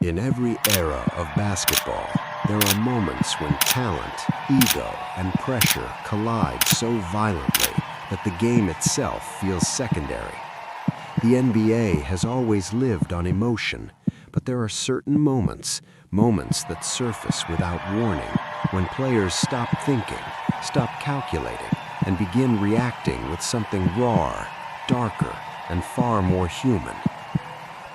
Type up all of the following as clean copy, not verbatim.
In every era of basketball, there are moments when talent, ego, and pressure collide so violently that the game itself feels secondary. The NBA has always lived on emotion, but there are certain moments that surface without warning, when players stop thinking, stop calculating, and begin reacting with something rawer, darker, and far more human.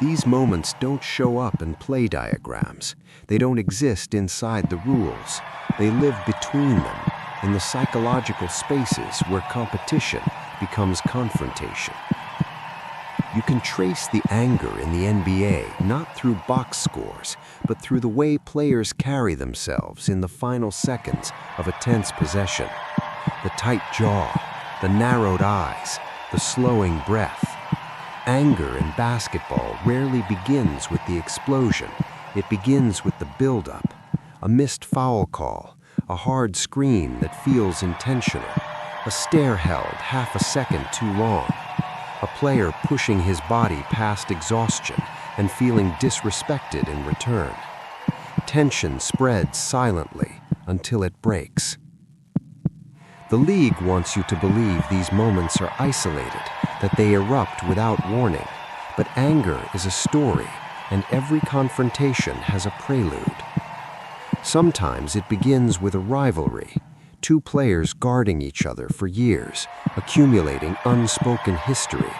These moments don't show up in play diagrams. They don't exist inside the rules. They live between them, in the psychological spaces where competition becomes confrontation. You can trace the anger in the NBA not through box scores, but through the way players carry themselves in the final seconds of a tense possession. The tight jaw, the narrowed eyes, the slowing breath. Anger in basketball rarely begins with the explosion. It begins with the buildup. A missed foul call, a hard screen that feels intentional, a stare held half a second too long, a player pushing his body past exhaustion and feeling disrespected in return. Tension spreads silently until it breaks. The league wants you to believe these moments are isolated, that they erupt without warning. But anger is a story, and every confrontation has a prelude. Sometimes it begins with a rivalry, two players guarding each other for years, accumulating unspoken history.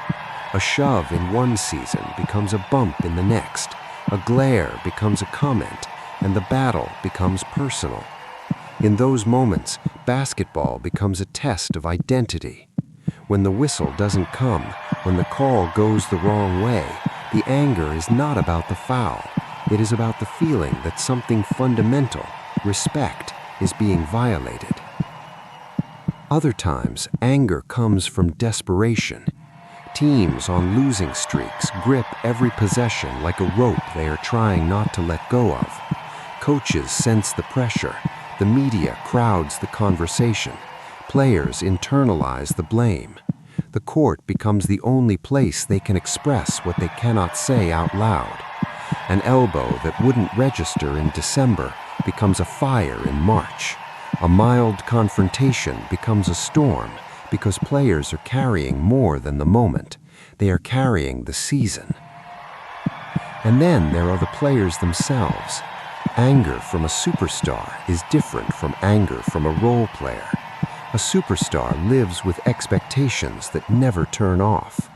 A shove in one season becomes a bump in the next, a glare becomes a comment, and the battle becomes personal. In those moments, basketball becomes a test of identity. When the whistle doesn't come, when the call goes the wrong way, the anger is not about the foul. It is about the feeling that something fundamental, respect, is being violated. Other times, anger comes from desperation. Teams on losing streaks grip every possession like a rope they are trying not to let go of. Coaches sense the pressure. The media crowds the conversation. Players internalize the blame. The court becomes the only place they can express what they cannot say out loud. An elbow that wouldn't register in December becomes a fire in March. A mild confrontation becomes a storm because players are carrying more than the moment. They are carrying the season. And then there are the players themselves. Anger from a superstar is different from anger from a role player. A superstar lives with expectations that never turn off.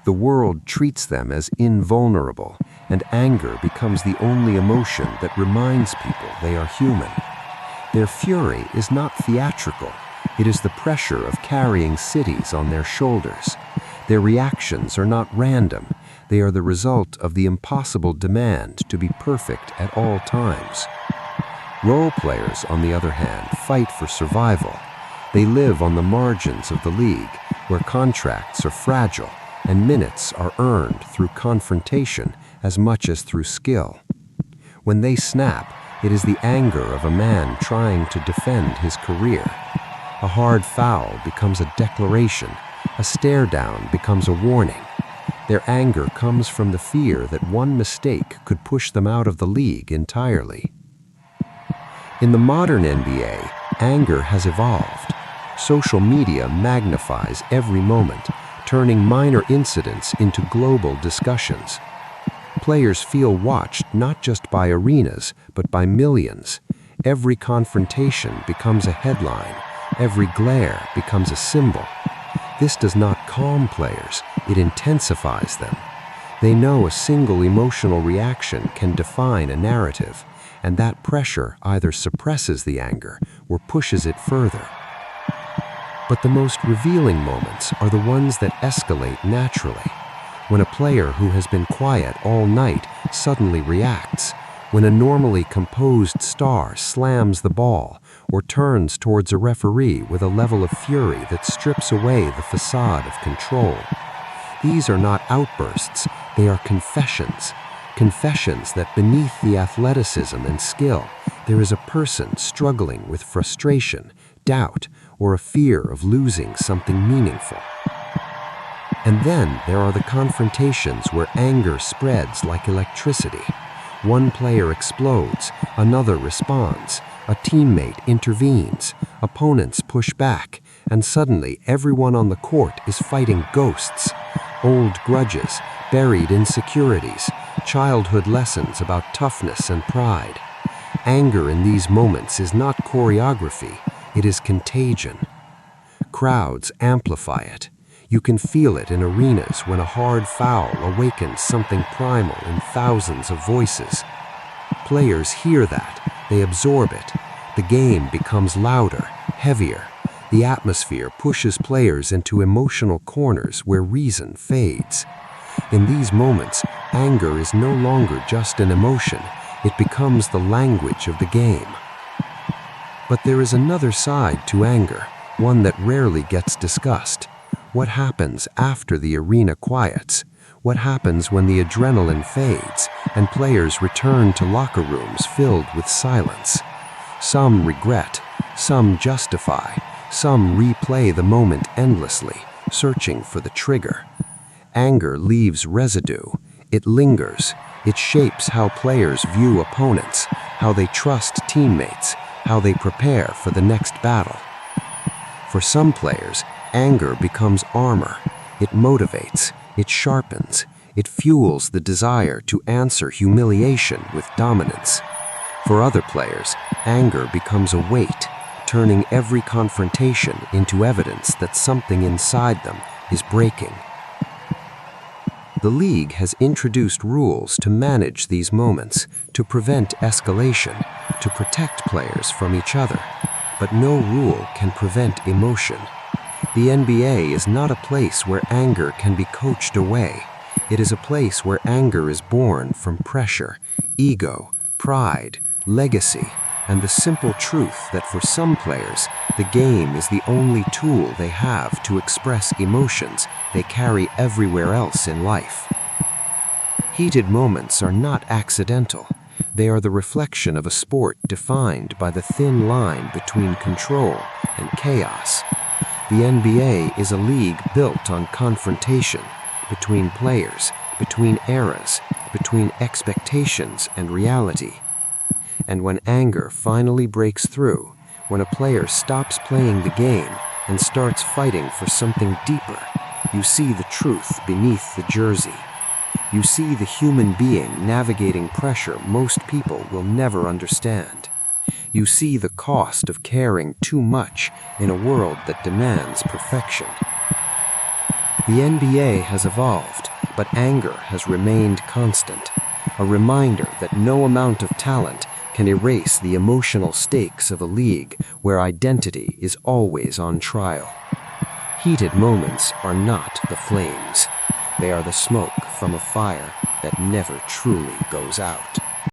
The world treats them as invulnerable, and anger becomes the only emotion that reminds people they are human. Their fury is not theatrical. It is the pressure of carrying cities on their shoulders. Their reactions are not random. They are the result of the impossible demand to be perfect at all times. Role players, on the other hand, fight for survival. They live on the margins of the league, where contracts are fragile and minutes are earned through confrontation as much as through skill. When they snap, it is the anger of a man trying to defend his career. A hard foul becomes a declaration. A stare down becomes a warning. Their anger comes from the fear that one mistake could push them out of the league entirely. In the modern NBA, anger has evolved. Social media magnifies every moment, turning minor incidents into global discussions. Players feel watched not just by arenas, but by millions. Every confrontation becomes a headline. Every glare becomes a symbol. This does not calm players, it intensifies them. They know a single emotional reaction can define a narrative, and that pressure either suppresses the anger or pushes it further. But the most revealing moments are the ones that escalate naturally. When a player who has been quiet all night suddenly reacts, when a normally composed star slams the ball or turns towards a referee with a level of fury that strips away the facade of control. These are not outbursts, they are confessions. Confessions that beneath the athleticism and skill, there is a person struggling with frustration, doubt, or a fear of losing something meaningful. And then there are the confrontations where anger spreads like electricity, One player explodes, another responds, a teammate intervenes, opponents push back, and suddenly everyone on the court is fighting ghosts, old grudges, buried insecurities, childhood lessons about toughness and pride. Anger in these moments is not choreography, it is contagion. Crowds amplify it. You can feel it in arenas when a hard foul awakens something primal in thousands of voices. Players hear that, they absorb it. The game becomes louder, heavier. The atmosphere pushes players into emotional corners where reason fades. In these moments, anger is no longer just an emotion, it becomes the language of the game. But there is another side to anger, one that rarely gets discussed. What happens after the arena quiets? What happens when the adrenaline fades and players return to locker rooms filled with silence? Some regret, some justify, some replay the moment endlessly, searching for the trigger. Anger leaves residue. It lingers. It shapes how players view opponents, how they trust teammates, how they prepare for the next battle. For some players, anger becomes armor. It motivates, it sharpens, it fuels the desire to answer humiliation with dominance. For other players, anger becomes a weight, turning every confrontation into evidence that something inside them is breaking. The league has introduced rules to manage these moments, to prevent escalation, to protect players from each other. But no rule can prevent emotion. The NBA is not a place where anger can be coached away. It is a place where anger is born from pressure, ego, pride, legacy, and the simple truth that for some players, the game is the only tool they have to express emotions they carry everywhere else in life. Heated moments are not accidental. They are the reflection of a sport defined by the thin line between control and chaos. The NBA is a league built on confrontation between players, between eras, between expectations and reality. And when anger finally breaks through, when a player stops playing the game and starts fighting for something deeper, you see the truth beneath the jersey. You see the human being navigating pressure most people will never understand. You see the cost of caring too much in a world that demands perfection. The NBA has evolved, but anger has remained constant, a reminder that no amount of talent can erase the emotional stakes of a league where identity is always on trial. Heated moments are not the flames. They are the smoke from a fire that never truly goes out.